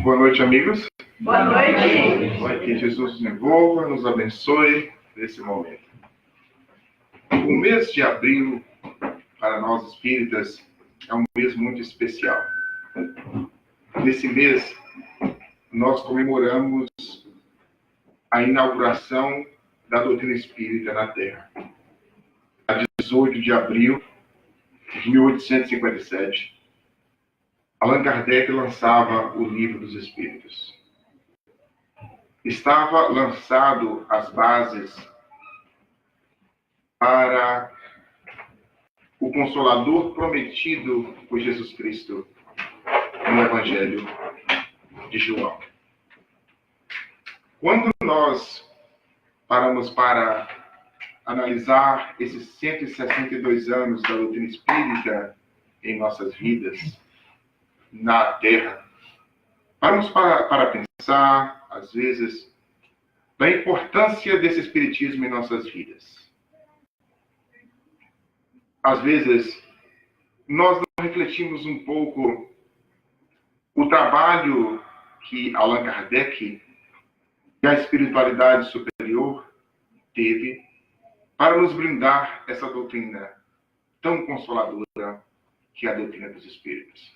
Boa noite, amigos. Boa noite. Que Jesus nos envolva, nos abençoe nesse momento. O mês de abril, para nós espíritas, é um mês muito especial. Nesse mês, nós comemoramos a inauguração da doutrina espírita na Terra. A 18 de abril de 1857, Allan Kardec lançava o Livro dos Espíritos. Estava lançado as bases para o Consolador prometido por Jesus Cristo no Evangelho de João. Quando nós paramos para analisar esses 162 anos da doutrina espírita em nossas vidas, na Terra, paramos para pensar, às vezes, da importância desse espiritismo em nossas vidas. Às vezes, nós não refletimos um pouco o trabalho que Allan Kardec e a espiritualidade superior teve para nos brindar essa doutrina tão consoladora que é a doutrina dos Espíritos.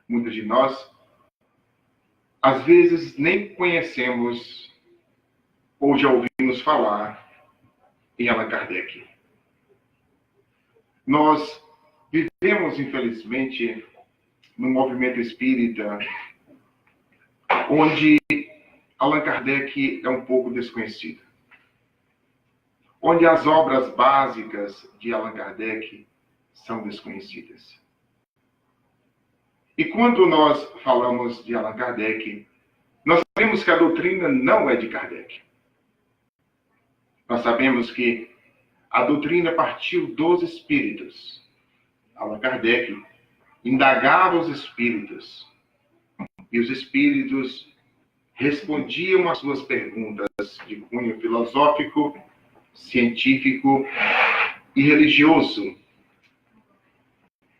Muitos de nós, às vezes, nem conhecemos ou já ouvimos falar em Allan Kardec. Nós vivemos, infelizmente, no movimento espírita, onde Allan Kardec é um pouco desconhecido. Onde as obras básicas de Allan Kardec são desconhecidas. E quando nós falamos de Allan Kardec, nós sabemos que a doutrina não é de Kardec. Nós sabemos que a doutrina partiu dos espíritos. Allan Kardec indagava os espíritos. E os espíritos respondiam às suas perguntas de cunho filosófico, científico e religioso.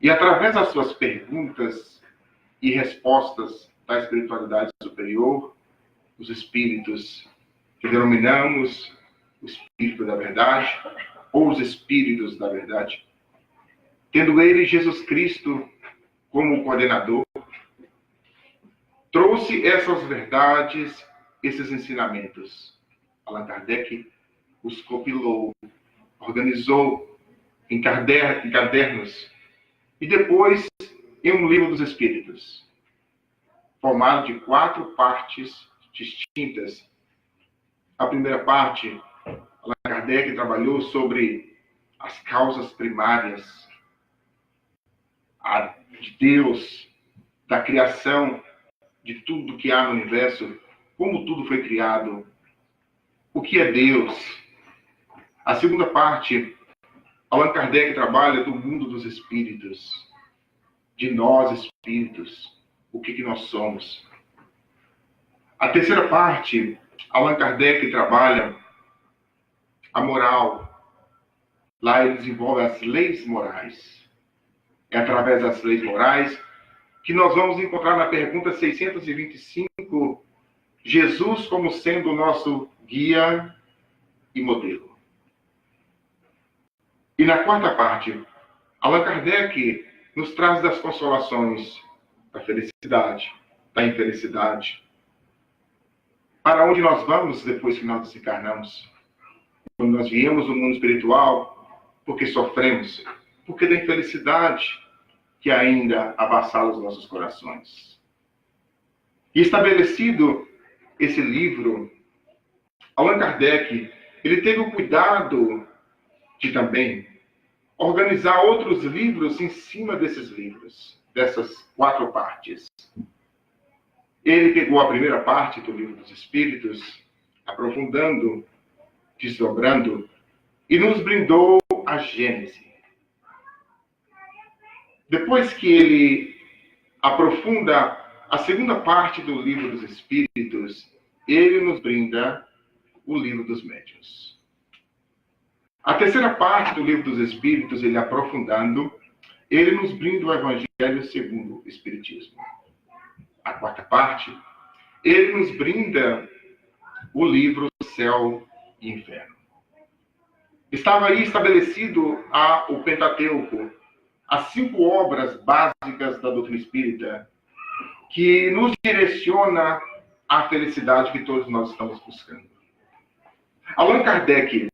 E através das suas perguntas e respostas da espiritualidade superior, os espíritos que denominamos o Espírito da Verdade, ou os Espíritos da Verdade, tendo ele Jesus Cristo como coordenador, trouxe essas verdades, esses ensinamentos. Allan Kardec os compilou, organizou em cadernos e depois em um Livro dos Espíritos, formado de 4 partes distintas. A primeira parte, Allan Kardec trabalhou sobre as causas primárias de Deus, da criação de tudo que há no universo, como tudo foi criado, o que é Deus. A segunda parte, Allan Kardec trabalha do mundo dos espíritos, de nós espíritos, o que nós somos. A terceira parte, Allan Kardec trabalha a moral. Lá ele desenvolve as leis morais. É através das leis morais que nós vamos encontrar na pergunta 625, Jesus como sendo o nosso guia e modelo. E na quarta parte, Allan Kardec nos traz das consolações da felicidade, da infelicidade. Para onde nós vamos depois que nós desencarnamos? Quando nós viemos do mundo espiritual, porque sofremos, porque da infelicidade que ainda avassala os nossos corações. E estabelecido esse livro, Allan Kardec, ele teve o cuidado de também organizar outros livros em cima desses livros, dessas 4 partes. Ele pegou a primeira parte do Livro dos Espíritos, aprofundando, desdobrando, e nos brindou a Gênese. Depois que ele aprofunda a segunda parte do Livro dos Espíritos, ele nos brinda o Livro dos Médiuns. A terceira parte do Livro dos Espíritos, ele aprofundando, ele nos brinda o Evangelho segundo o Espiritismo. a quarta parte, ele nos brinda o livro Céu e Inferno. Estava aí estabelecido o Pentateuco, as 5 obras básicas da doutrina espírita, que nos direciona à felicidade que todos nós estamos buscando. Allan Kardec,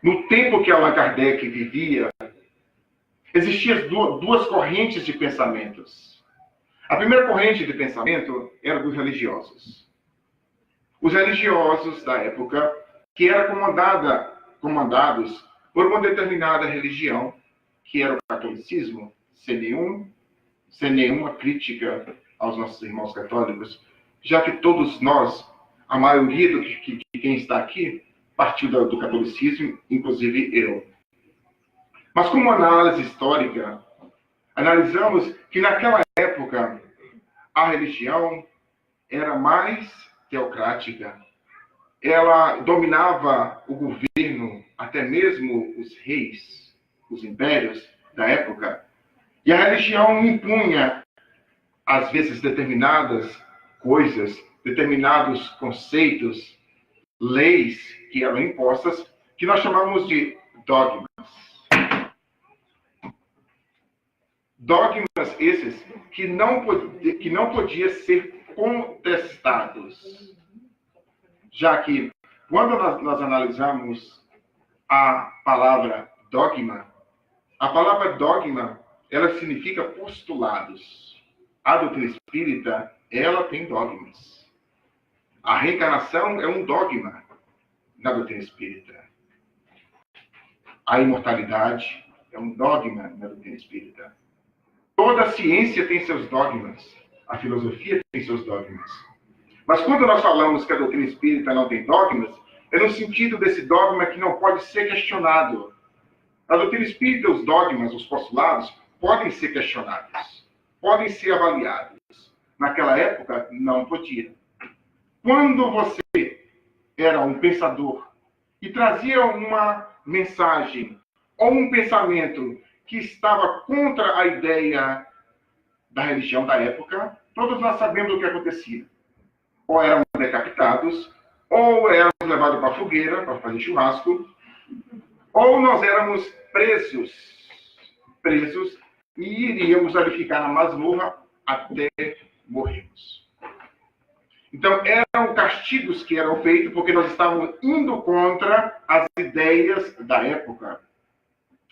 no tempo que Allan Kardec vivia, existiam duas correntes de pensamentos. A primeira corrente de pensamento era dos religiosos. Os religiosos da época, que eram comandados por uma determinada religião, que era o catolicismo, sem nenhuma crítica aos nossos irmãos católicos, já que todos nós, a maioria de quem está aqui, partiu do catolicismo, inclusive eu. Mas como análise histórica, analisamos que naquela época a religião era mais teocrática, ela dominava o governo, até mesmo os reis, os impérios da época, e a religião impunha, às vezes, determinadas coisas, determinados conceitos, leis que eram impostas, que nós chamamos de dogmas. Dogmas esses que não podiam ser contestados. Já que, quando nós analisamos a palavra dogma, ela significa postulados. A doutrina espírita, ela tem dogmas. A reencarnação é um dogma na doutrina espírita. A imortalidade é um dogma na doutrina espírita. Toda a ciência tem seus dogmas. A filosofia tem seus dogmas. Mas quando nós falamos que a doutrina espírita não tem dogmas, é no sentido desse dogma que não pode ser questionado. Na doutrina espírita, os dogmas, os postulados, podem ser questionados, podem ser avaliados. Naquela época, não podia. Quando você era um pensador e trazia uma mensagem ou um pensamento que estava contra a ideia da religião da época, todos nós sabemos o que acontecia. Ou éramos decapitados, ou éramos levados para a fogueira, para fazer churrasco, ou nós éramos presos e iríamos ali ficar na masmorra até morrermos. Então, eram castigos que eram feitos porque nós estávamos indo contra as ideias da época.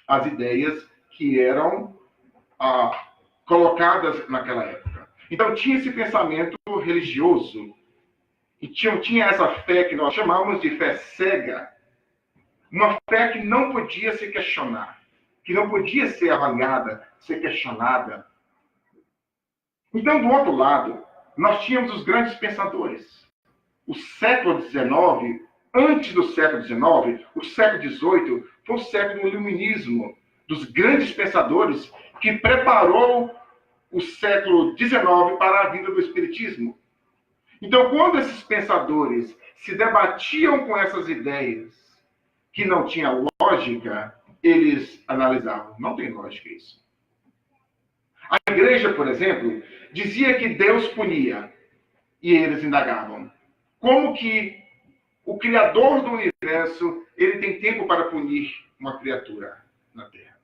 As ideias que eram colocadas naquela época. Então, tinha esse pensamento religioso. E tinha essa fé que nós chamamos de fé cega. Uma fé que não podia se questionar. Que não podia ser avaliada, ser questionada. Então, do outro lado, nós tínhamos os grandes pensadores. O século XIX, antes do século XIX, o século XVIII, foi o século do iluminismo, dos grandes pensadores que preparou o século XIX para a vida do espiritismo. Então, quando esses pensadores se debatiam com essas ideias que não tinham lógica, eles analisavam. Não tem lógica isso. A igreja, por exemplo, dizia que Deus punia. E eles indagavam. Como que o Criador do universo, ele tem tempo para punir uma criatura na Terra?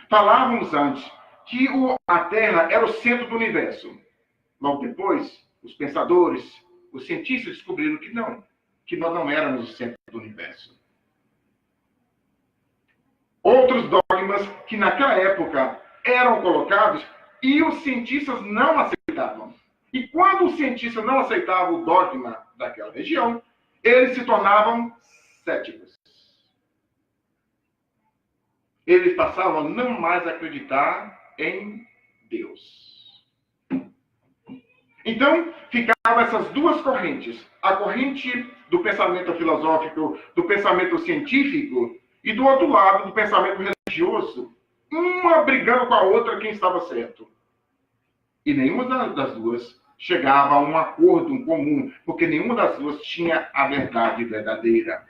Falávamos antes que a Terra era o centro do universo. Logo depois, os pensadores, os cientistas descobriram que nós não éramos o centro do universo. Outros dogmas que naquela época eram colocados e os cientistas não aceitavam. E quando os cientistas não aceitavam o dogma daquela região, eles se tornavam céticos. Eles passavam a não mais acreditar em Deus. Então, ficavam essas duas correntes. A corrente do pensamento filosófico, do pensamento científico, e do outro lado, do pensamento religioso. Uma brigando com a outra quem estava certo. E nenhuma das duas chegava a um acordo em comum, porque nenhuma das duas tinha a verdade verdadeira.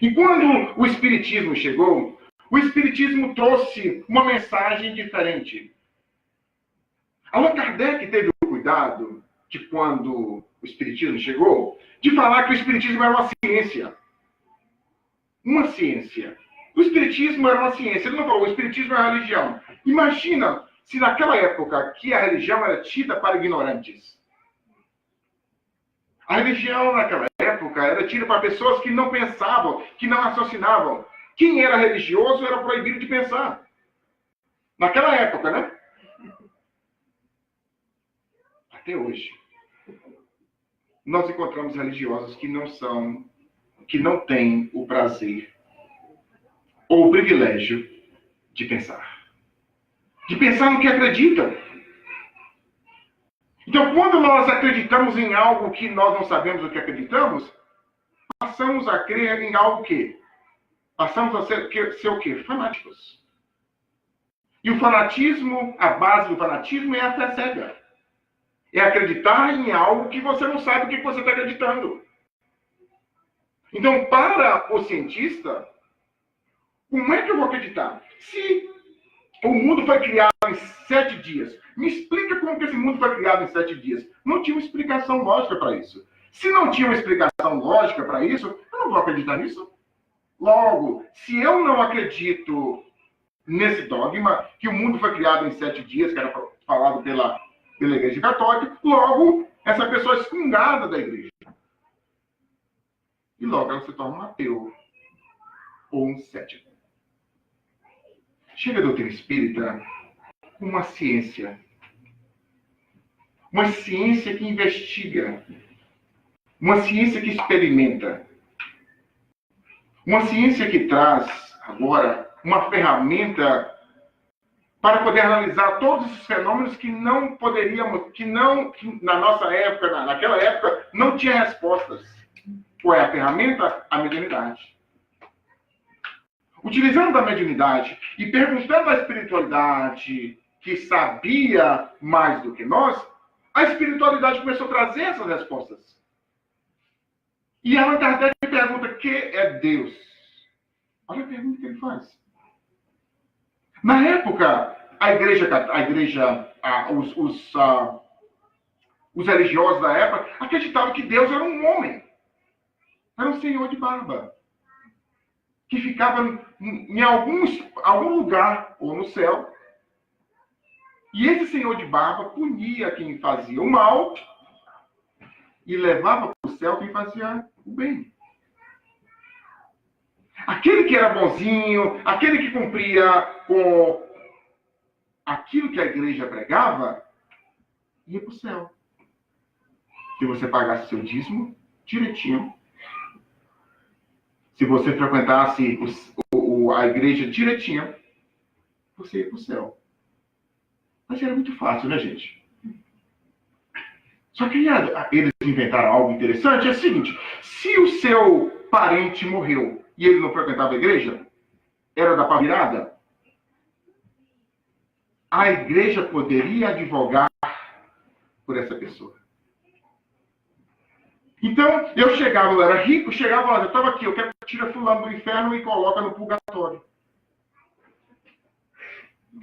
E quando o Espiritismo chegou, O Espiritismo trouxe uma mensagem diferente. Allan Kardec teve o cuidado de, quando o Espiritismo chegou, de falar que o Espiritismo era uma ciência. Uma ciência. O Espiritismo era uma ciência. Ele não falou, o Espiritismo é uma religião. Imagina se naquela época que a religião era tida para ignorantes. A religião naquela época era tida para pessoas que não pensavam, que não raciocinavam. Quem era religioso era proibido de pensar. Naquela época, né? Até hoje. Nós encontramos religiosos que não têm o prazer ou o privilégio de pensar. De pensar no que acreditam. Então, quando nós acreditamos em algo que nós não sabemos o que acreditamos, passamos a crer em algo que? Passamos a ser o quê? Fanáticos. E o fanatismo, a base do fanatismo é a fé cega. É acreditar em algo que você não sabe o que você está acreditando. Então, para o cientista, como é que eu vou acreditar? Se o mundo foi criado em 7 dias, me explica como que esse mundo foi criado em 7 dias. Não tinha uma explicação lógica para isso. Se não tinha uma explicação lógica para isso, eu não vou acreditar nisso. Logo, se eu não acredito nesse dogma, que o mundo foi criado em 7 dias, que era falado pela Igreja Católica, logo, essa pessoa é excomungada da Igreja. E logo ela se torna um ateu ou um cético. Chega a doutrina espírita com uma ciência. Uma ciência que investiga. Uma ciência que experimenta. Uma ciência que traz, agora, uma ferramenta para poder analisar todos esses fenômenos que não poderíamos, que na nossa época, naquela época, não tinha respostas. Qual é a ferramenta? A mediunidade. Utilizando da mediunidade e perguntando à espiritualidade que sabia mais do que nós, a espiritualidade começou a trazer essas respostas. E Allan Kardec pergunta: o que é Deus? Olha a pergunta que ele faz. Na época, os religiosos da época acreditavam que Deus era um homem. Era um senhor de barba. Que ficava em algum lugar, ou no céu. E esse senhor de barba punia quem fazia o mal e levava para o céu quem fazia o bem. Aquele que era bonzinho, aquele que cumpria com aquilo que a igreja pregava, ia para o céu. Se você pagasse seu dízimo direitinho, se você frequentasse a igreja direitinho, você ia para o céu. Mas era muito fácil, né, gente? Só que eles inventaram algo interessante. É o seguinte: se o seu parente morreu e ele não frequentava a igreja, era da pá virada, a igreja poderia advogar por essa pessoa. Então, eu era rico, chegava, eu estava aqui, eu quero tirar fulano do inferno e coloca no purgatório.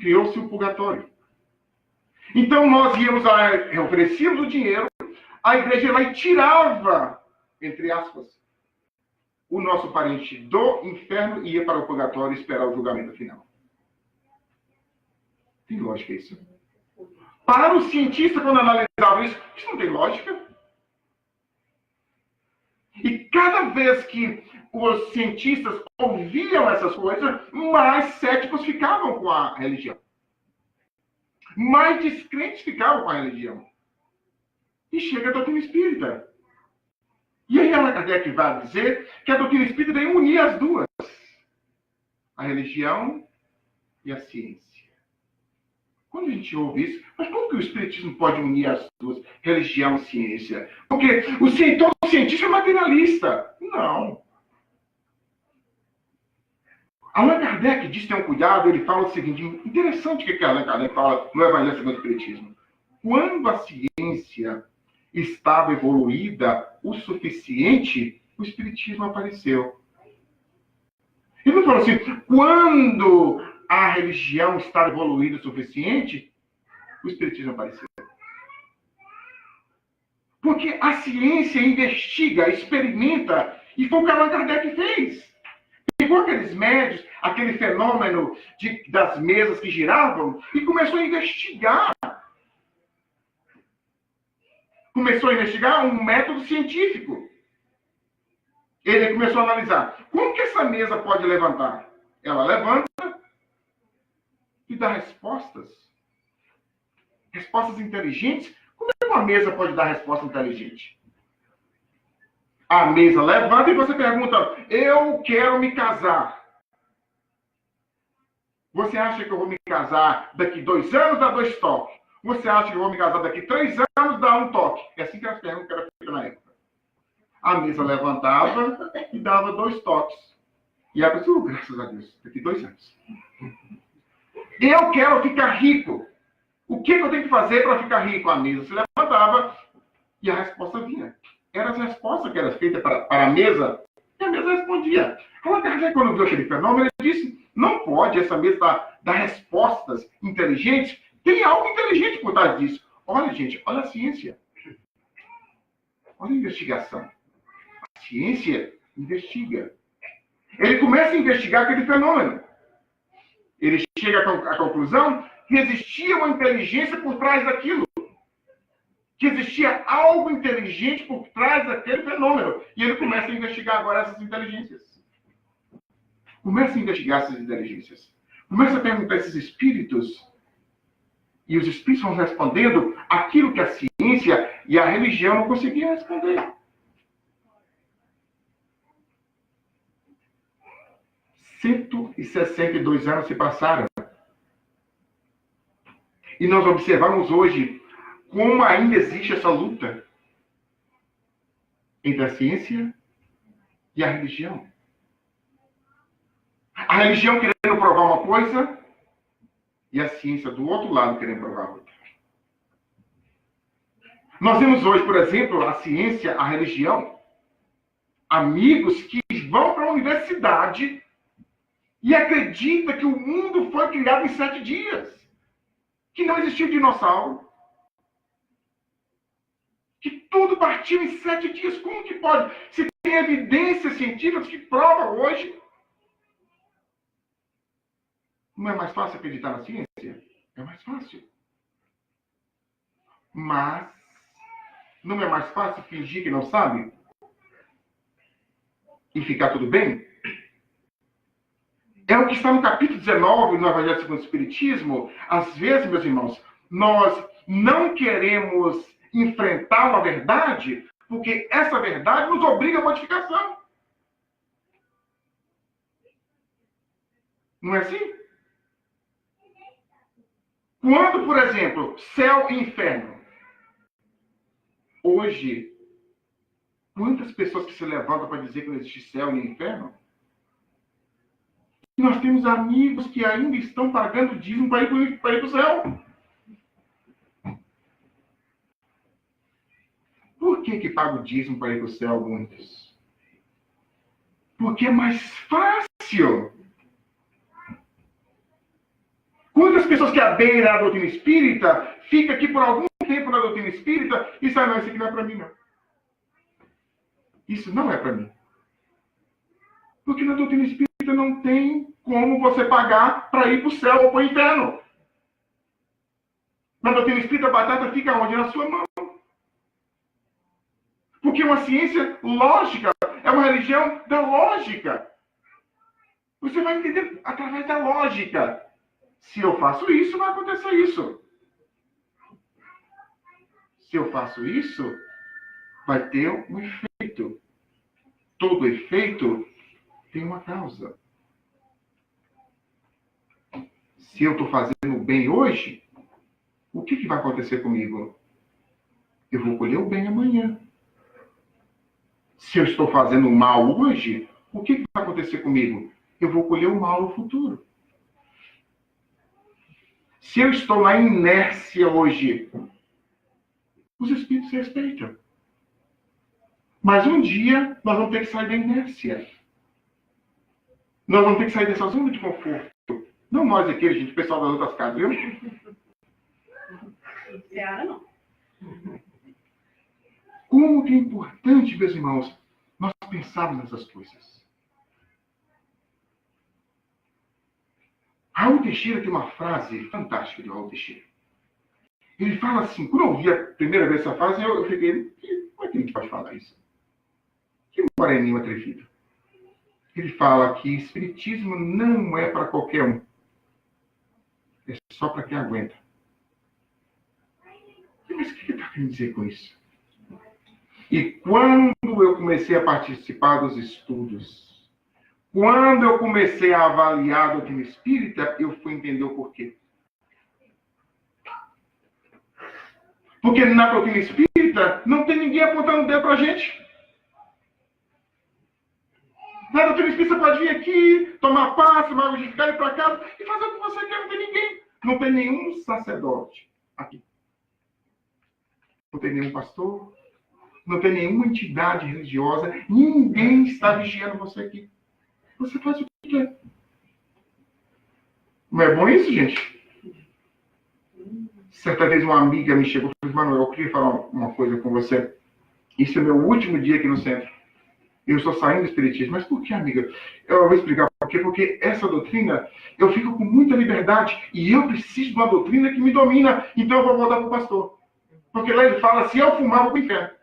Criou-se o purgatório. Então, nós íamos lá, oferecíamos o dinheiro, a igreja ia lá e tirava, entre aspas, o nosso parente do inferno e ia para o purgatório esperar o julgamento final. Tem lógica isso? Para o cientista, quando analisava isso não tem lógica. E cada vez que os cientistas ouviam essas coisas, mais céticos ficavam com a religião. Mais descrentes ficavam com a religião. E chega a doutrina espírita. E aí Allan Kardec vai dizer que a doutrina espírita vem unir as duas. A religião e a ciência. Quando a gente ouve isso, mas como que o espiritismo pode unir as duas, religião e ciência? Porque todo cientista é materialista. Não. Allan Kardec diz que tem um cuidado, ele fala o seguinte, interessante o que Allan Kardec fala no Evangelho segundo o Espiritismo. Quando a ciência estava evoluída o suficiente, o Espiritismo apareceu. Ele não falou assim, quando a religião está evoluída o suficiente, o espiritismo apareceu. Porque a ciência investiga, experimenta, e foi o que Allan Kardec fez. Pegou aqueles médios, aquele fenômeno das mesas que giravam, e começou a investigar. Começou a investigar um método científico. Ele começou a analisar. Como que essa mesa pode levantar? Ela levanta e dá respostas. Respostas inteligentes. Como é que uma mesa pode dar resposta inteligente? A mesa levanta e você pergunta, eu quero me casar. Você acha que eu vou me casar daqui 2 anos, dá 2 toques? Você acha que eu vou me casar daqui 3 anos, dá 1 toque? É assim que as perguntas eram feitas na época. A mesa levantava e dava 2 toques. E a pessoa, graças a Deus, daqui 2 anos. Eu quero ficar rico. O que eu tenho que fazer para ficar rico? A mesa se levantava e a resposta vinha. Eram as respostas que eram feitas para a mesa, e a mesa respondia. Allan Kardec, quando viu aquele fenômeno, ele disse, não pode essa mesa dar respostas inteligentes, tem algo inteligente por trás disso. Olha, gente, olha a ciência. Olha a investigação. A ciência investiga. Ele começa a investigar aquele fenômeno. Ele chega à conclusão que existia uma inteligência por trás daquilo. Que existia algo inteligente por trás daquele fenômeno. E ele começa a investigar agora essas inteligências. Começa a investigar essas inteligências. Começa a perguntar a esses espíritos. E os espíritos vão respondendo aquilo que a ciência e a religião não conseguiam responder. Cento e 62 anos se passaram. E nós observamos hoje como ainda existe essa luta entre a ciência e a religião. A religião querendo provar uma coisa e a ciência do outro lado querendo provar outra. Nós vemos hoje, por exemplo, a ciência, a religião, amigos que vão para a universidade e acreditam que o mundo foi criado em 7 dias. Que não existiu dinossauro. Que tudo partiu em 7 dias. Como que pode? Se tem evidências científicas que provam hoje. Não é mais fácil acreditar na ciência? É mais fácil. Mas não é mais fácil fingir que não sabe? E ficar tudo bem? É o que está no capítulo 19 do Evangelho segundo o Espiritismo. Às vezes, meus irmãos, nós não queremos enfrentar uma verdade, porque essa verdade nos obriga à modificação. Não é assim? Quando, por exemplo, céu e inferno. Hoje, quantas pessoas que se levantam para dizer que não existe céu nem inferno? Nós temos amigos que ainda estão pagando dízimo para ir para o céu. Por que paga o dízimo para ir para o céu, muitos? Porque é mais fácil. Quantas pessoas que aderem à doutrina espírita, ficam aqui por algum tempo na doutrina espírita e saem, não, isso aqui não é para mim, não. Isso não é para mim. Porque na doutrina espírita não tem como você pagar para ir para o céu ou para o inferno. Na doutrina espírita, a batata fica onde? Na sua mão. Porque uma ciência lógica é uma religião da lógica. Você vai entender através da lógica. Se eu faço isso, vai acontecer isso. Se eu faço isso, vai ter um efeito. Todo efeito tem uma causa. Se eu estou fazendo o bem hoje, o que vai acontecer comigo? Eu vou colher o bem amanhã. Se eu estou fazendo o mal hoje, o que vai acontecer comigo? Eu vou colher o mal no futuro. Se eu estou na inércia hoje, os espíritos se respeitam. Mas um dia nós vamos ter que sair da inércia. Nós vamos ter que sair dessa zona de conforto. Não nós aqui, gente, o pessoal das outras casas, viu? Seara não. Como que é importante, meus irmãos, nós pensarmos nessas coisas. Raul Teixeira tem uma frase fantástica de Raul Teixeira. Ele fala assim, quando eu ouvi a primeira vez essa frase, eu fiquei, como é que a gente pode falar isso? Que moreninho atrevido. Ele fala que espiritismo não é para qualquer um. É só para quem aguenta. Mas o que ele está querendo dizer com isso? E quando eu comecei a participar dos estudos, quando eu comecei a avaliar a doutrina espírita, eu fui entender o porquê. Porque na doutrina espírita não tem ninguém apontando o dedo para a gente. Na doutrina espírita você pode vir aqui, tomar passe, tomar água de ficar, ir para casa e fazer o que você quer, não tem ninguém. Não tem nenhum sacerdote aqui. Não tem nenhum pastor. Não tem nenhuma entidade religiosa. Ninguém está vigiando você aqui. Você faz o que quer. Não é bom isso, gente? Certa vez uma amiga me chegou e falou, Manuel, eu queria falar uma coisa com você. Esse é o meu último dia aqui no centro. Eu estou saindo do espiritismo. Mas por que, amiga? Eu vou explicar por quê. Porque essa doutrina, eu fico com muita liberdade. E eu preciso de uma doutrina que me domina. Então eu vou voltar para o pastor. Porque lá ele fala, se eu fumar, eu vou para o inferno.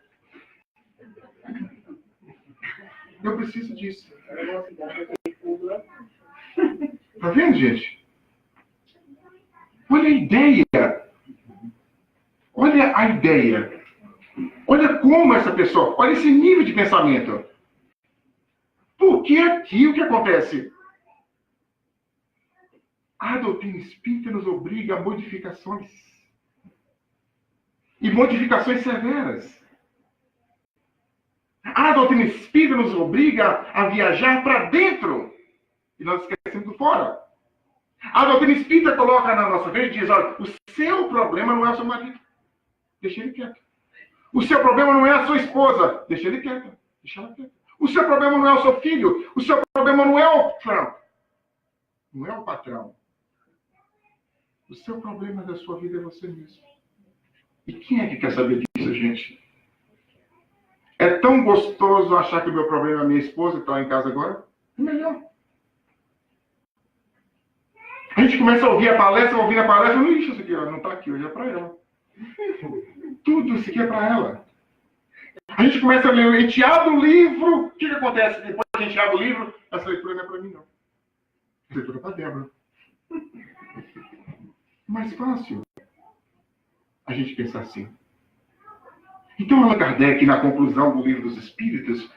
Eu preciso disso. Tá vendo, gente? Olha a ideia. Olha a ideia. Olha como essa pessoa... Olha esse nível de pensamento. Porque aqui o que acontece? A doutrina espírita nos obriga a modificações. E modificações severas. A doutrina espírita nos obriga a viajar para dentro. E nós esquecemos do fora. A doutrina espírita coloca na nossa frente e diz, olha, o seu problema não é o seu marido. Deixa ele quieto. O seu problema não é a sua esposa. Deixa ele quieto. Deixa ela quieta. O seu problema não é o seu filho. O seu problema não é o Trump. Não é o patrão. O seu problema da sua vida é você mesmo. E quem é que quer saber disso, gente? É tão gostoso achar que o meu problema é a minha esposa que está lá em casa agora? É melhor. A gente começa a ouvir a palestra, não, isso aqui não está aqui, hoje é para ela. Tudo isso aqui é para ela. A gente começa a ler, a gente abre o livro, o que acontece? Depois que a gente abre o livro, essa leitura não é para mim, não. Essa leitura é para a Débora. Mais fácil a gente pensar assim. Então, Allan Kardec, na conclusão do Livro dos Espíritos,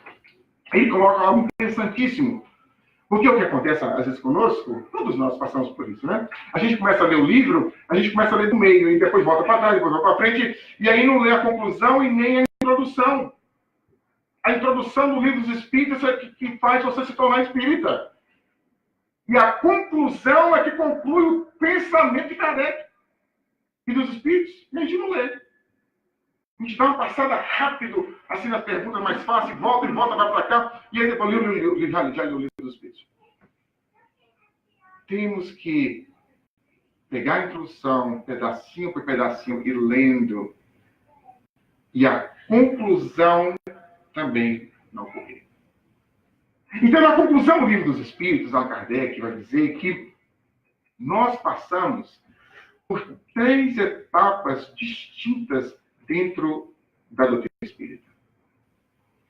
ele coloca algo interessantíssimo. Porque o que acontece, às vezes, conosco, todos nós passamos por isso, né? A gente começa a ler o livro, a gente começa a ler do meio, e depois volta para trás, depois volta para frente, e aí não lê a conclusão e nem a introdução. A introdução do Livro dos Espíritos é que faz você se tornar espírita. E a conclusão é que conclui o pensamento de Kardec e dos Espíritos. E a gente não lê. A gente dá uma passada rápido, assim, nas perguntas mais fáceis, volta e volta, vai para cá, e aí depois já leu o Livro dos Espíritos. Temos que pegar a introdução, pedacinho por pedacinho, e lendo. E a conclusão também não ocorrer. Então, na conclusão do Livro dos Espíritos, Allan Kardec vai dizer que nós passamos por 3 etapas distintas dentro da doutrina espírita.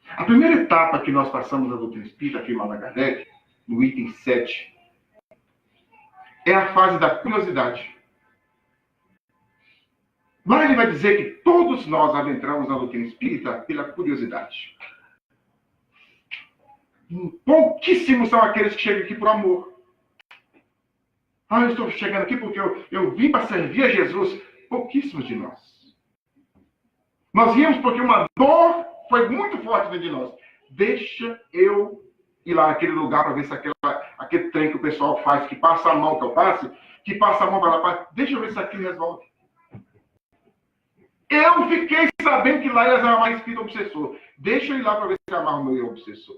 A primeira etapa que nós passamos na doutrina espírita, afirma Allan Kardec, no item 7, é a fase da curiosidade. Lá ele vai dizer que todos nós adentramos na doutrina espírita pela curiosidade. Pouquíssimos são aqueles que chegam aqui por amor. Eu estou chegando aqui porque eu vim para servir a Jesus. Pouquíssimos de nós. Nós viemos porque uma dor foi muito forte dentro de nós. Deixa eu ir lá naquele lugar para ver se aquele trem que o pessoal faz, que passa a mão que eu passe, que passa a mão para lá, deixa eu ver se aquilo resolve. Eu fiquei sabendo que lá eles amavam espírito obsessor. Deixa eu ir lá para ver se amarra o meu obsessor.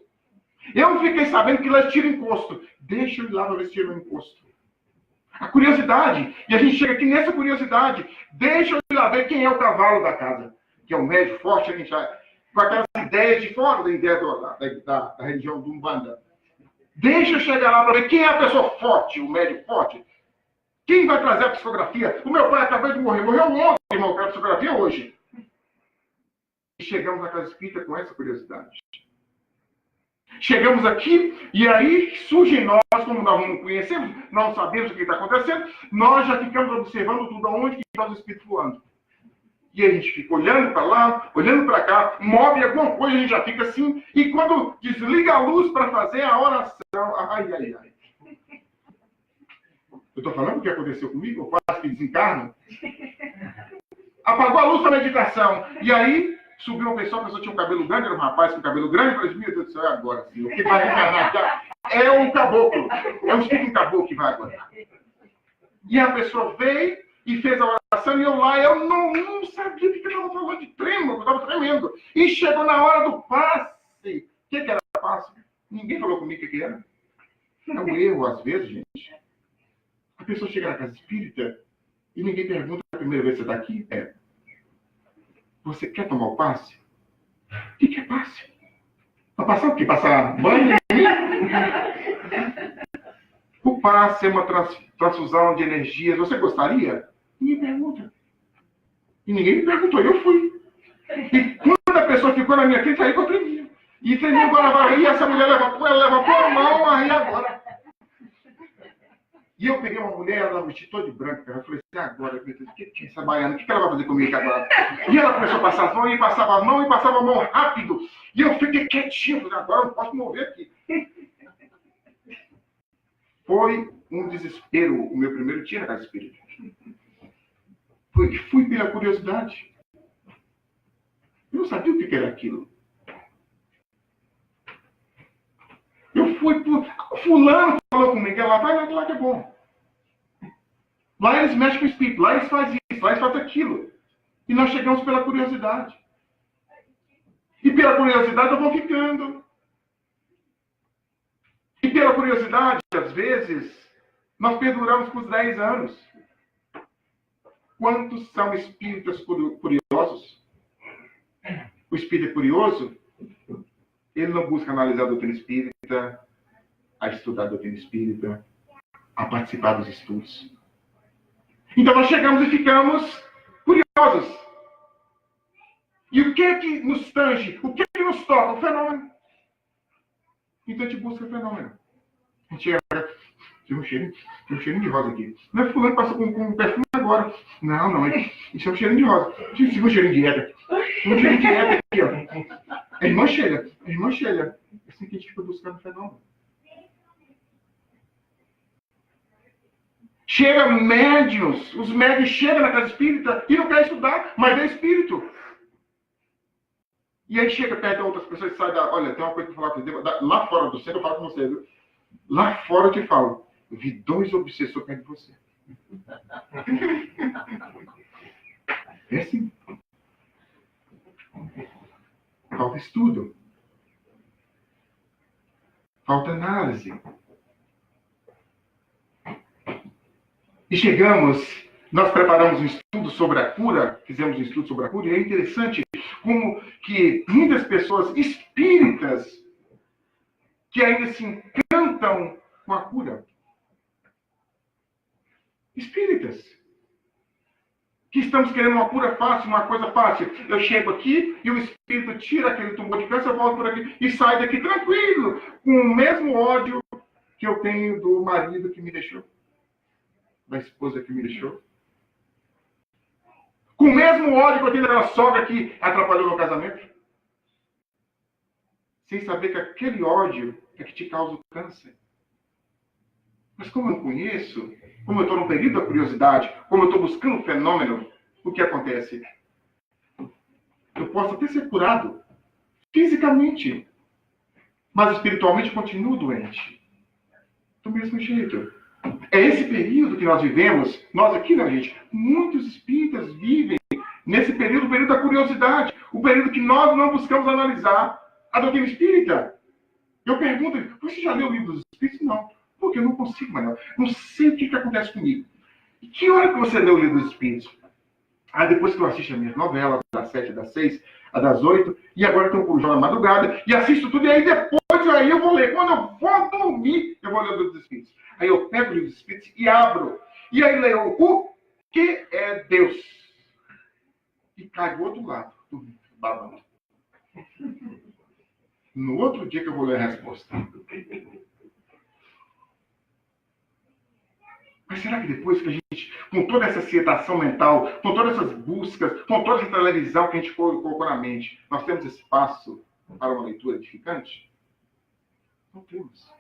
Eu fiquei sabendo que elas tiram imposto. Deixa eu ir lá para ver se tiram imposto. A curiosidade. E a gente chega aqui nessa curiosidade. Deixa eu ir lá ver quem é o cavalo da casa. Que é o médio forte, a gente vai com aquelas ideias de fora da ideia da religião do Umbanda. Deixa eu chegar lá para ver quem é a pessoa forte, o médio forte. Quem vai trazer a psicografia? O meu pai acabou de morrer. Morreu ontem, irmão, para a psicografia hoje. E chegamos na casa espírita com essa curiosidade. Chegamos aqui e aí surge em nós, como nós não conhecemos, não sabemos o que está acontecendo, nós já ficamos observando tudo aonde que está o espírito voando. E a gente fica olhando para lá, olhando para cá, move alguma coisa, a gente já fica assim, e quando desliga a luz para fazer a oração, ai. Eu estou falando o que aconteceu comigo, eu quase que desencarno. Apagou a luz para meditação, e aí subiu uma pessoa, a pessoa tinha um cabelo grande, era um rapaz com cabelo grande, eu falei, meu Deus do céu, é agora sim, o que vai encarnar? É um caboclo, é um espírito caboclo que vai agora. E a pessoa veio e fez a oração, e eu lá, eu não sabia o que eu estava falando de tremo, eu estava tremendo. E chegou na hora do passe. O que era passe? Ninguém falou comigo o que era. É um erro, às vezes, gente. A pessoa chega na casa espírita e ninguém pergunta a primeira vez que você está aqui. Você quer tomar o passe? O que é passe? Para passar o quê? Passar banho? O passe é uma transfusão de energias. Você gostaria? Ninguém pergunta. E ninguém me perguntou, eu fui. E quando a pessoa ficou na minha frente, aí que eu tremia. E tremia agora, vai rir, essa mulher levantou a mão, aí agora. E eu peguei uma mulher, ela vestiu toda de branco, eu falei assim, agora, o que é essa baiana? O que ela vai fazer comigo agora? E ela começou a passar as mãos, e passava a mão rápido. E eu fiquei quietinho, falei, agora eu não posso mover aqui. Foi um desespero o meu primeiro dia na casa espírita. Fui pela curiosidade. Eu não sabia o que era aquilo. Eu fui por... Fulano falou comigo, lá vai lá que é bom. Lá eles mexem com o espírito, lá eles fazem isso, lá eles fazem aquilo. E nós chegamos pela curiosidade. E pela curiosidade eu vou ficando. E pela curiosidade, às vezes, nós perduramos por 10 anos. Quantos são espíritas curiosos? O espírito é curioso, ele não busca analisar a doutrina espírita, a estudar a doutrina espírita, a participar dos estudos. Então nós chegamos e ficamos curiosos. E o que é que nos tange? O que é que nos toca? O fenômeno. Então a gente busca o fenômeno. A gente tem um cheirinho de rosa aqui. Não é fulano que passou com perfume agora. Não, isso é um cheirinho de rosa. Isso é um cheirinho de éter. Um cheirinho de éter aqui, ó. A irmã chega. É assim que a gente fica buscando o fenômeno. Chega médiuns, os médios chegam na casa espírita e não querem estudar, mas é espírito. E aí chega perto de outras pessoas e sai da... Olha, tem uma coisa para falar com você. Lá fora do centro eu falo com você, viu? Lá fora eu te falo. Eu vi 2 obsessores perto de você. É assim. Falta estudo. Falta análise. E chegamos, nós preparamos um estudo sobre a cura, fizemos um estudo sobre a cura, e é interessante como que muitas pessoas espíritas que ainda se encantam com a cura. Espíritas. Que estamos querendo uma cura fácil, uma coisa fácil. Eu chego aqui e o espírito tira aquele tumor de câncer, eu volto por aqui e sai daqui tranquilo, com o mesmo ódio que eu tenho do marido que me deixou. Da esposa que me deixou. Com o mesmo ódio que eu tenho daquela sogra que atrapalhou meu casamento. Sem saber que aquele ódio é que te causa o câncer. Mas como eu não conheço, como eu estou no período da curiosidade, como eu estou buscando o fenômeno, o que acontece? Eu posso até ser curado fisicamente, mas espiritualmente eu continuo doente. Do mesmo jeito. É esse período que nós vivemos, nós aqui, né, gente? Muitos espíritas vivem nesse período, o período da curiosidade, o período que nós não buscamos analisar a doutrina espírita. Eu pergunto, você já leu o livro dos Espíritos? Não. Porque eu não consigo, Manuel. Não sei o que acontece comigo. E que hora que você leu o livro dos Espíritos? Ah, depois que eu assisto as minhas novelas, das 7, das 6, das 8, e agora estou com o João na madrugada, e assisto tudo, e aí depois aí eu vou ler. Quando eu vou dormir, eu vou ler o livro dos Espíritos. Aí eu pego o livro dos Espíritos e abro. E aí leio o que é Deus. E cai do outro lado, babando. No outro dia que eu vou ler a resposta. Mas será que depois que a gente, com toda essa excitação mental, com todas essas buscas, com toda essa televisão que a gente colocou na mente, nós temos espaço para uma leitura edificante? Não temos.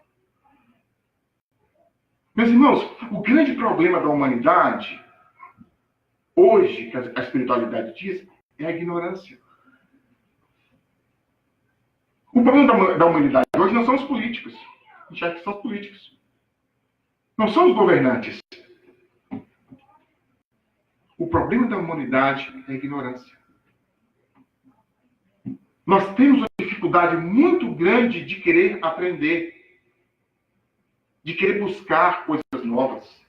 Meus irmãos, o grande problema da humanidade, hoje, que a espiritualidade diz, é a ignorância. O problema da humanidade hoje não são os políticos. A gente acha que são os políticos. Não são os governantes. O problema da humanidade é a ignorância. Nós temos uma dificuldade muito grande de querer aprender, de querer buscar coisas novas,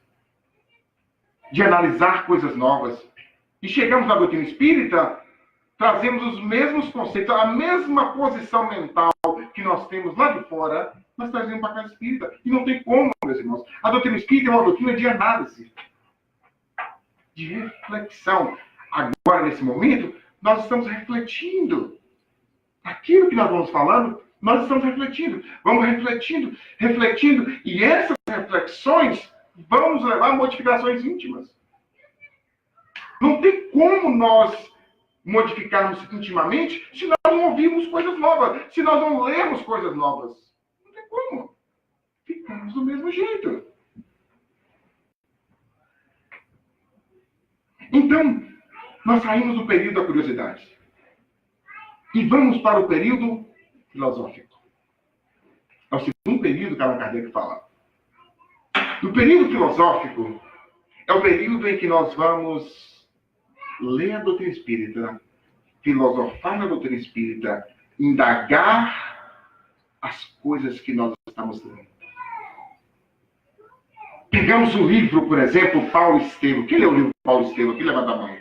de analisar coisas novas. E chegamos na doutrina espírita, trazemos os mesmos conceitos, a mesma posição mental que nós temos lá de fora, nós trazemos para a casa espírita. E não tem como, meus irmãos. A doutrina espírita é uma doutrina de análise, de reflexão. Agora, nesse momento, nós estamos refletindo. Aquilo que nós vamos falando, nós estamos refletindo. Vamos refletindo. E essas reflexões vão nos levar a modificações íntimas. Não tem como nós modificarmos intimamente se nós não ouvirmos coisas novas, se nós não lermos coisas novas. Não tem como. Ficamos do mesmo jeito. Então, nós saímos do período da curiosidade e vamos para o período filosófico. É o segundo período que Allan Kardec fala. O período filosófico é o período em que nós vamos ler a doutrina espírita, filosofar na doutrina espírita, indagar as coisas que nós estamos lendo. Pegamos o livro, por exemplo, Paulo Estevam. Quem leu o livro Paulo Estevam? Aqui levanta a mão.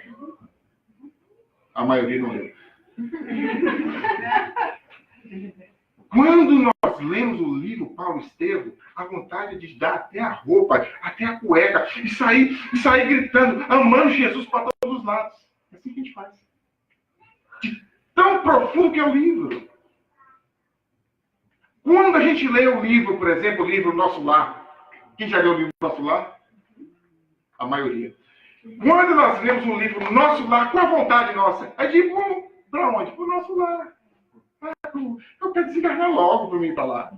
A maioria não leu. Quando nós lemos o livro Paulo Estevam, a vontade de dar até a roupa, até a cueca, e sair gritando, amando Jesus para todos os lados. É assim que a gente faz. De tão profundo que é o livro. Quando a gente lê o livro, por exemplo, o livro Nosso Lar. Quem já leu o livro Nosso Lar? A maioria. Quando nós lemos um livro Nosso Lar, com a vontade nossa, é de para onde? Para o nosso lar. Eu quero desencarnar logo para mim ir para lá.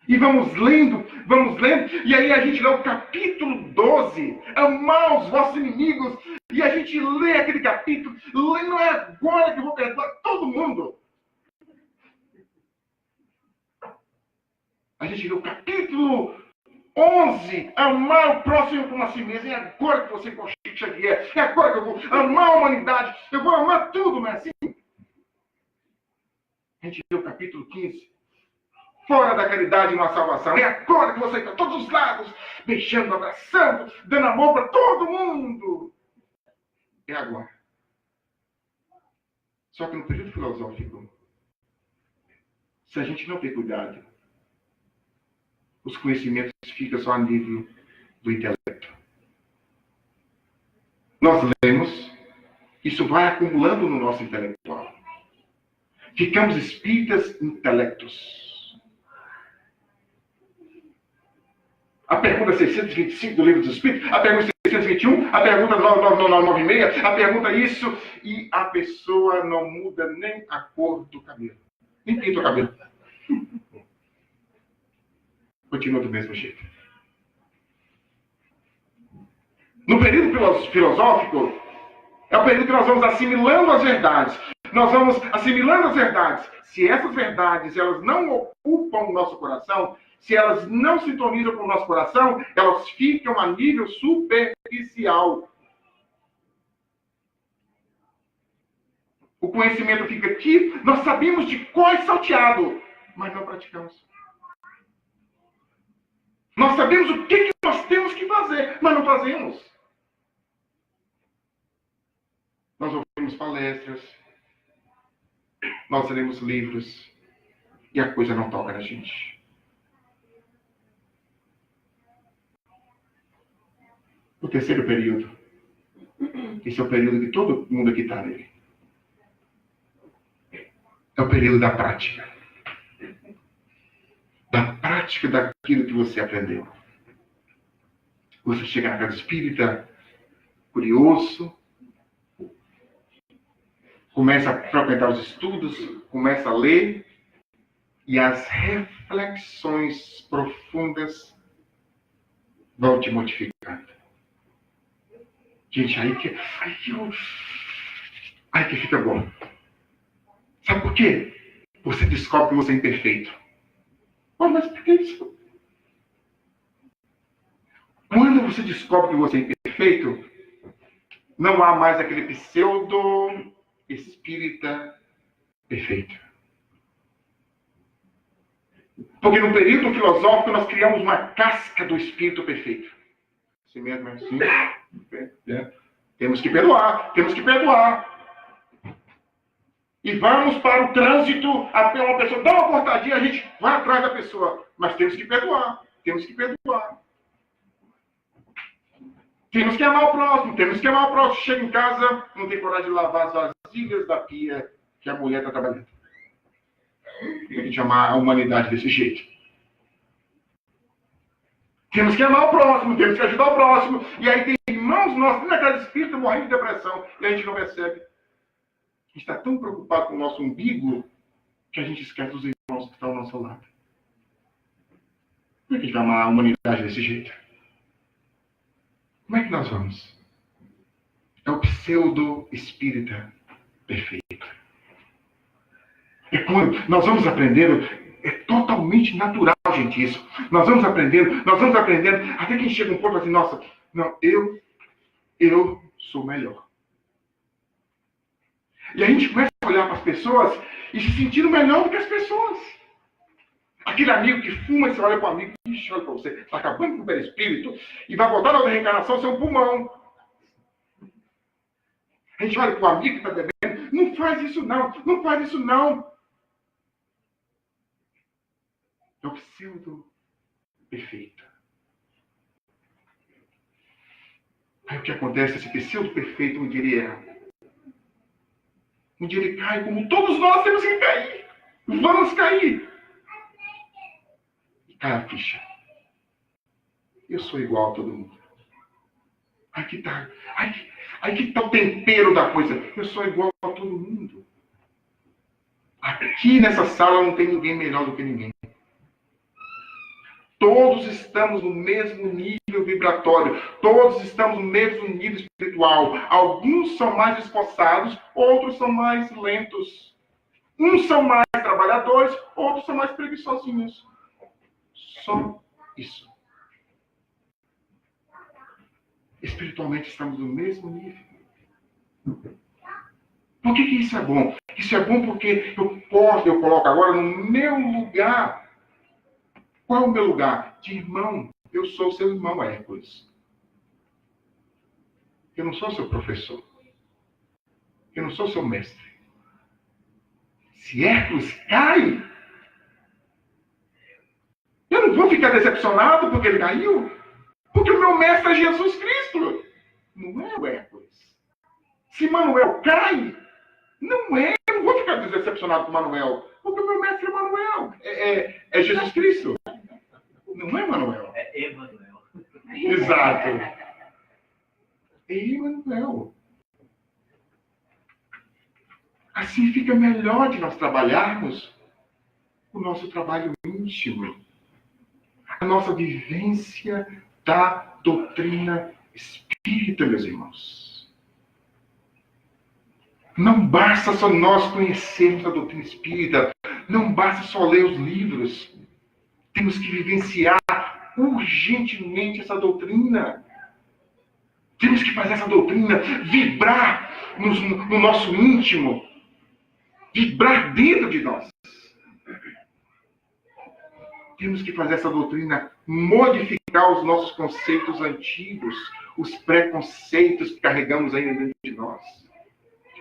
E vamos lendo, e aí a gente lê o capítulo 12, amar os vossos inimigos, e a gente lê aquele capítulo, não é agora que eu vou perdoar todo mundo. A gente lê o capítulo 11, amar o próximo como a si mesmo, é agora que você com Chico Xavier, é agora que eu vou amar a humanidade, eu vou amar tudo, não é assim? A gente lê o capítulo 15, fora da caridade e na salvação. É agora que você está a todos os lados, beijando, abraçando, dando amor para todo mundo. É agora. Só que no período filosófico, se a gente não ter cuidado, os conhecimentos ficam só a nível do intelecto. Nós lemos, isso vai acumulando no nosso intelectual. Ficamos espíritas intelectos. A pergunta 625 do Livro dos Espíritos, a pergunta 621, a pergunta 996, a pergunta isso, e a pessoa não muda nem a cor do cabelo. Nem pinta o cabelo. Continua do mesmo jeito. No período filosófico, é o período que nós vamos assimilando as verdades. Nós vamos assimilando as verdades. Se essas verdades elas não ocupam o nosso coração, se elas não sintonizam com o nosso coração, elas ficam a nível superficial. O conhecimento fica aqui, nós sabemos de cor e salteado, mas não praticamos. Nós sabemos o que nós temos que fazer, mas não fazemos. Nós ouvimos palestras, nós lemos livros, e a coisa não toca na gente. O terceiro período, esse é o período que todo mundo aqui está nele. É o período da prática. Da prática daquilo que você aprendeu. Você chega na casa espírita, curioso, começa a frequentar os estudos, começa a ler, e as reflexões profundas vão te modificando. Gente, aí que fica bom. Sabe por quê? Você descobre que você é imperfeito. Oh, mas por que isso? Quando você descobre que você é imperfeito, não há mais aquele pseudo-espírita perfeito. Porque no período filosófico nós criamos uma casca do espírito perfeito. Assim mesmo, assim. Temos que perdoar, temos que perdoar. E vamos para o trânsito, até uma pessoa dá uma cortadinha, a gente vai atrás da pessoa. Mas temos que perdoar, temos que perdoar. Temos que amar o próximo, temos que amar o próximo. Chega em casa, não tem coragem de lavar as vasilhas da pia que a mulher está trabalhando. Tem que chamar a humanidade desse jeito. Temos que amar o próximo, temos que ajudar o próximo. E aí tem irmãos nossos na casa espírita morrendo de depressão e a gente não percebe. A gente está tão preocupado com o nosso umbigo que a gente esquece dos irmãos que estão ao nosso lado. Como é que a gente vai amar a humanidade desse jeito? Como é que nós vamos? É o pseudo-espírita perfeito. É quando nós vamos aprendendo, é totalmente natural, gente, isso. Nós vamos aprendendo, até que chega um ponto assim, nossa, não, eu sou melhor. E a gente começa a olhar para as pessoas e se sentindo melhor do que as pessoas. Aquele amigo que fuma, você olha para o amigo, ixi, olha para você, está acabando com o perispírito e vai voltar na outra reencarnação ser um pulmão. A gente olha para o amigo que está bebendo, não faz isso não, não faz isso não. É o pseudo perfeito. Aí o que acontece? Esse pseudo perfeito um dia ele erra. Um dia ele cai, como todos nós temos que cair. Vamos cair. E cai a ficha. Eu sou igual a todo mundo. Aí que tá o tempero da coisa. Eu sou igual a todo mundo. Aqui nessa sala não tem ninguém melhor do que ninguém. Todos estamos no mesmo nível vibratório. Todos estamos no mesmo nível espiritual. Alguns são mais esforçados, outros são mais lentos. Uns são mais trabalhadores, outros são mais preguiçosinhos. Só isso. Espiritualmente estamos no mesmo nível. Por que isso é bom? Isso é bom porque eu coloco agora no meu lugar. Qual é o meu lugar? De irmão. Eu sou seu irmão, Hércules. Eu não sou seu professor. Eu não sou seu mestre. Se Hércules cai, eu não vou ficar decepcionado porque ele caiu. Porque o meu mestre é Jesus Cristo. Não é o Hércules. Se Manuel cai, não é. Eu não vou ficar decepcionado com Manuel. Porque o meu mestre é Manuel. É Jesus Cristo. Não é Manuel. É Emanuel. Exato. É Emanuel. Assim fica melhor de nós trabalharmos o nosso trabalho íntimo. A nossa vivência da doutrina espírita, meus irmãos. Não basta só nós conhecermos a doutrina espírita. Não basta só ler os livros. Temos que vivenciar urgentemente essa doutrina. Temos que fazer essa doutrina vibrar no nosso íntimo. vibrar dentro de nós. Temos que fazer essa doutrina modificar os nossos conceitos antigos, os preconceitos que carregamos ainda dentro de nós.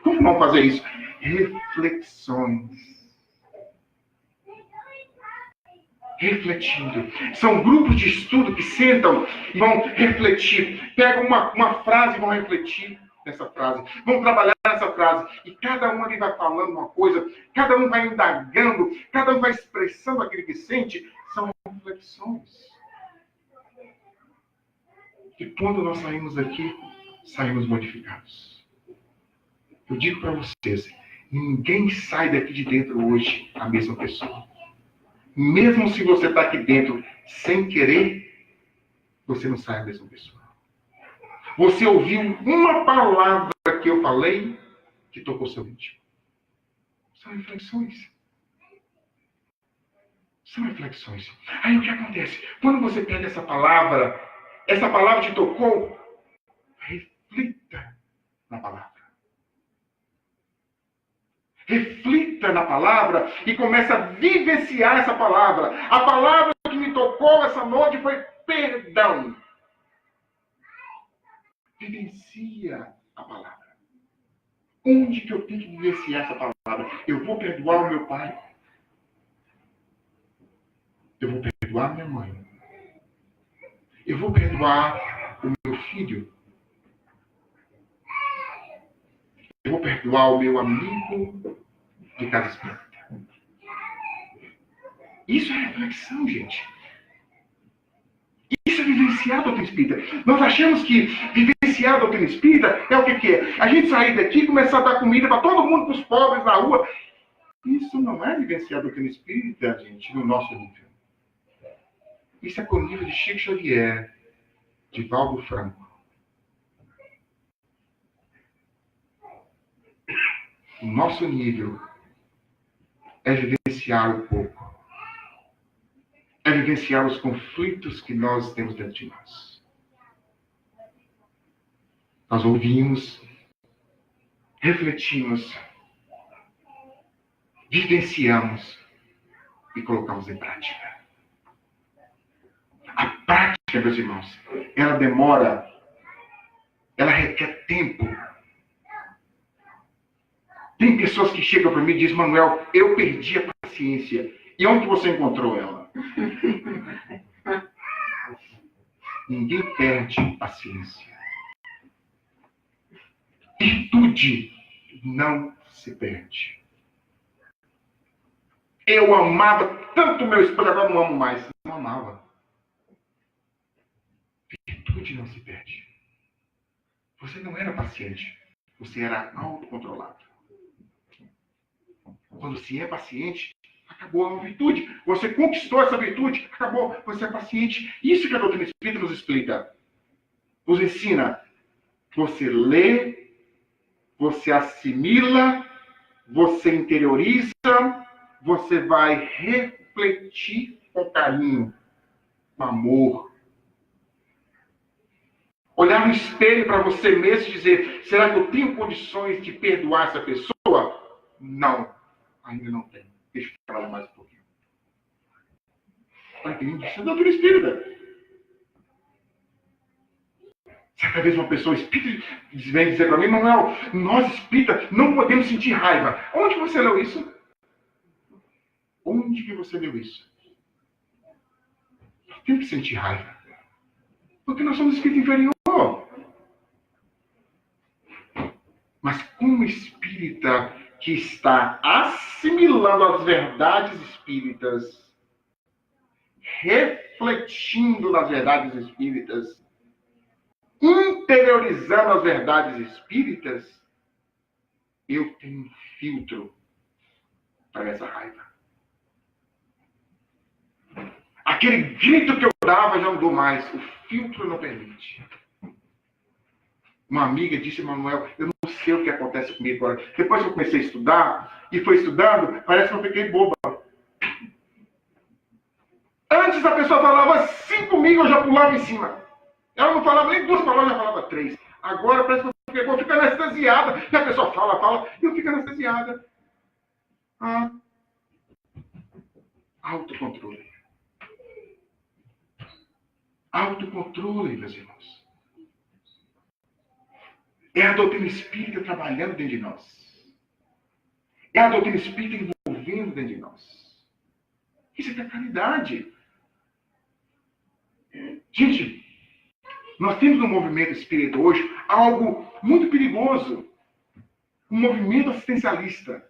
Como vamos fazer isso? Reflexões. Refletindo. São grupos de estudo que sentam e vão refletir. Pegam uma frase e vão refletir nessa frase. Vão trabalhar nessa frase. E cada um ali vai falando uma coisa, cada um vai indagando, cada um vai expressando aquilo que sente. São reflexões. E quando nós saímos daqui, saímos modificados. Eu digo para vocês, ninguém sai daqui de dentro hoje a mesma pessoa. Mesmo se você está aqui dentro sem querer, você não sai a mesma pessoa. Você ouviu uma palavra que eu falei que tocou seu íntimo. São reflexões. São reflexões. Aí o que acontece? Quando você pega essa palavra te tocou, reflita na palavra. Reflita na palavra e começa a vivenciar essa palavra. A palavra que me tocou essa noite foi perdão. Vivencia a palavra. Onde que eu tenho que vivenciar essa palavra? Eu vou perdoar o meu pai. Eu vou perdoar minha mãe. Eu vou perdoar o meu filho. Eu vou perdoar o meu amigo de casa espírita. Isso é reflexão, gente. Isso é vivenciar a doutrina espírita. Nós achamos que vivenciar a doutrina espírita é o que é? A gente sair daqui e começar a dar comida para todo mundo, para os pobres na rua. Isso não é vivenciar a doutrina espírita, gente, no nosso nível. Isso é com o nível de Chico Xavier, de Valdo Franco. O nosso nível é vivenciar o pouco. É vivenciar os conflitos que nós temos dentro de nós. Nós ouvimos, refletimos, vivenciamos e colocamos em prática. A prática, meus irmãos, ela demora, ela requer tempo. Tem pessoas que chegam para mim e dizem, Manuel, eu perdi a paciência. E onde você encontrou ela? Ninguém perde paciência. Virtude não se perde. Eu amava tanto meu esposo, agora não amo mais. Não amava. Virtude não se perde. Você não era paciente. Você era autocontrolado. Quando se é paciente, acabou a virtude. Você conquistou essa virtude, acabou. Você é paciente. Isso que a doutrina espírita nos explica. Nos ensina. Você lê, você assimila, você interioriza, você vai refletir com carinho, com amor. Olhar no espelho para você mesmo e dizer, será que eu tenho condições de perdoar essa pessoa? Não. Ainda não tem. Deixa eu falar mais um pouquinho. Está entendendo? Isso é doutrina espírita. Certa vez uma pessoa espírita vem dizer para mim, Manuel, nós espíritas não podemos sentir raiva. Onde você leu isso? Onde que você leu isso? Nós temos que sentir raiva. Porque nós somos espírito inferior. Mas como espírita que está assimilando as verdades espíritas, refletindo nas verdades espíritas, interiorizando as verdades espíritas, eu tenho um filtro para essa raiva. Aquele grito que eu dava já não dou mais. O filtro não permite. Uma amiga disse, Manuel, eu não sei o que acontece comigo agora. Depois que eu comecei a estudar, e foi estudando, parece que eu fiquei boba. Antes a pessoa falava assim comigo, eu já pulava em cima. Ela não falava nem 2 palavras, já falava 3. Agora parece que eu fico anestesiada. E a pessoa fala, e eu fico anestesiada. a autocontrole. Autocontrole, meus irmãos. É a doutrina espírita trabalhando dentro de nós. É a doutrina espírita envolvendo dentro de nós. Isso é caridade. Gente, nós temos no movimento espírita hoje algo muito perigoso. Um movimento assistencialista.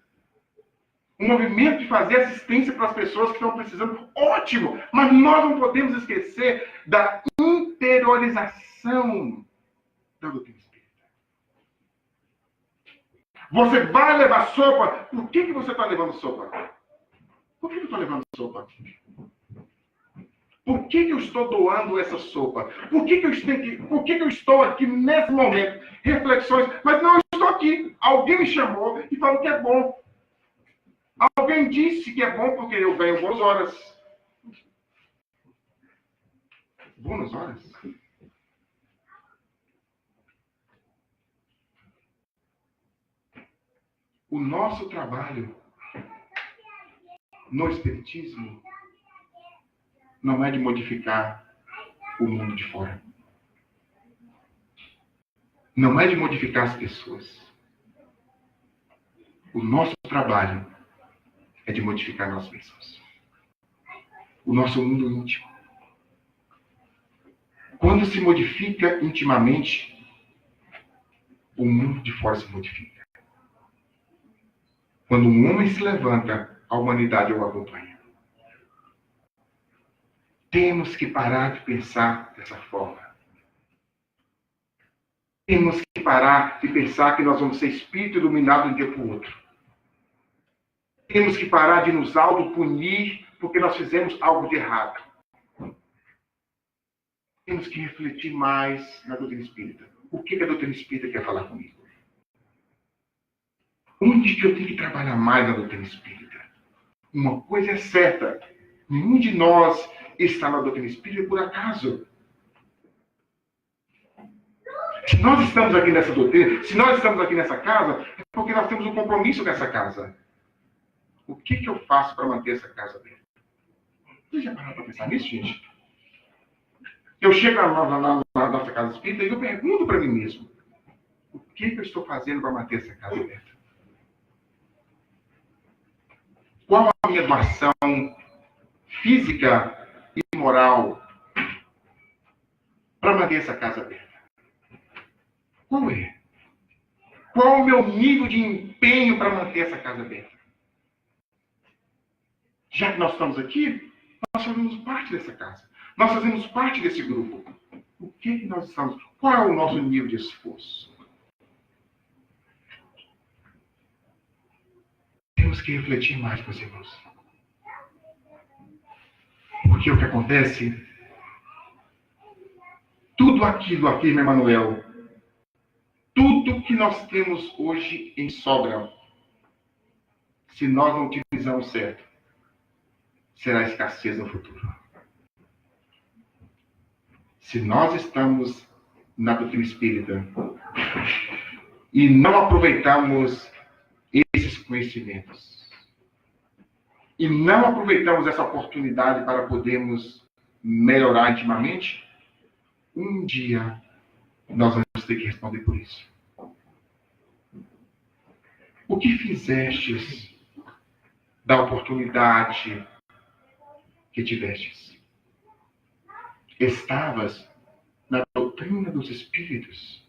Um movimento de fazer assistência para as pessoas que estão precisando. Ótimo! Mas nós não podemos esquecer da interiorização da doutrina espírita. Você vai levar sopa. Por que você está levando sopa? Por que eu estou levando sopa? Por que eu estou doando essa sopa? Por que eu estou aqui nesse momento? Reflexões. Mas não, eu estou aqui. Alguém me chamou e falou que é bom. Alguém disse que é bom porque eu ganho boas horas. Boas horas? O nosso trabalho no Espiritismo não é de modificar o mundo de fora. Não é de modificar as pessoas. O nosso trabalho é de modificar nós mesmos. O nosso mundo íntimo. Quando se modifica intimamente, o mundo de fora se modifica. Quando um homem se levanta, a humanidade o acompanha. Temos que parar de pensar dessa forma. Temos que parar de pensar que nós vamos ser espírito iluminado de um dia para o outro. Temos que parar de nos autopunir porque nós fizemos algo de errado. Temos que refletir mais na doutrina espírita. O que a doutrina espírita quer falar comigo? Onde que eu tenho que trabalhar mais na doutrina espírita? Uma coisa é certa. Nenhum de nós está na doutrina espírita por acaso. Se nós estamos aqui nessa doutrina, se nós estamos aqui nessa casa, é porque nós temos um compromisso nessa casa. O que eu faço para manter essa casa aberta? Você já parou para pensar nisso, gente? Eu chego na nossa casa espírita e eu pergunto para mim mesmo: o que eu estou fazendo para manter essa casa aberta? Qual a minha doação física e moral para manter essa casa aberta? Qual é? Qual o meu nível de empenho para manter essa casa aberta? Já que nós estamos aqui, nós fazemos parte dessa casa. Nós fazemos parte desse grupo. O que nós estamos? Qual é o nosso nível de esforço? Temos que refletir mais, meus irmãos. Porque o que acontece, tudo aquilo, afirma Emmanuel, tudo que nós temos hoje em sobra, se nós não utilizarmos certo, será escassez no futuro. Se nós estamos na doutrina espírita e não aproveitamos esses conhecimentos, e não aproveitamos essa oportunidade para podermos melhorar intimamente, um dia nós vamos ter que responder por isso. O que fizestes da oportunidade que tivestes? Estavas na doutrina dos espíritos.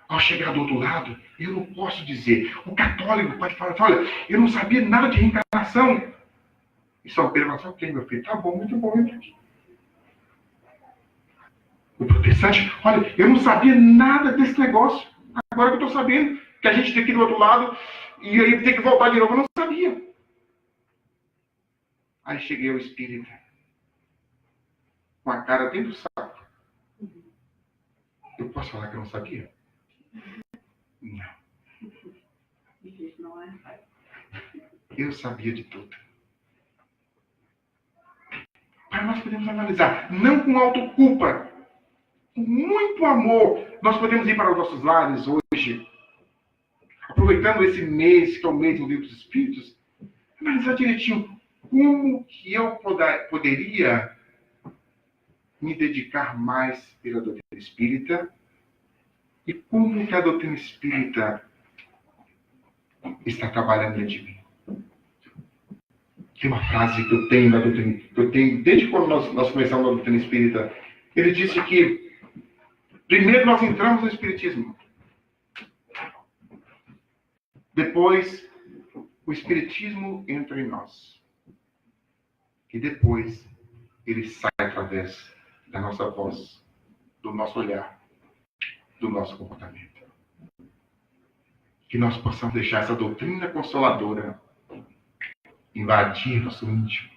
Ao chegar do outro lado, eu não posso dizer. O católico pode falar: olha, eu não sabia nada de reencarnação. E São Pedro vai falar: ok, meu filho, tá bom, muito bom, entra aqui. O protestante: olha, eu não sabia nada desse negócio. Agora que eu estou sabendo que a gente tem que ir do outro lado e aí tem que voltar de novo, eu não sabia. Aí cheguei ao espírita, com a cara dentro do saco. Eu posso falar que eu não sabia? Não. Eu sabia de tudo. Mas nós podemos analisar, não com autoculpa, com muito amor. Nós podemos ir para os nossos lares hoje, aproveitando esse mês, que é o mês do Livro dos Espíritos, analisar direitinho como que eu poderia me dedicar mais pela doutrina espírita e como que a doutrina espírita está trabalhando dentro de mim. Tem uma frase que eu tenho na doutrina, desde quando nós começamos a doutrina espírita. Ele disse que primeiro nós entramos no espiritismo. Depois, o espiritismo entra em nós. E depois, ele sai através da nossa voz, do nosso olhar, do nosso comportamento. Que nós possamos deixar essa doutrina consoladora invadir nosso íntimo.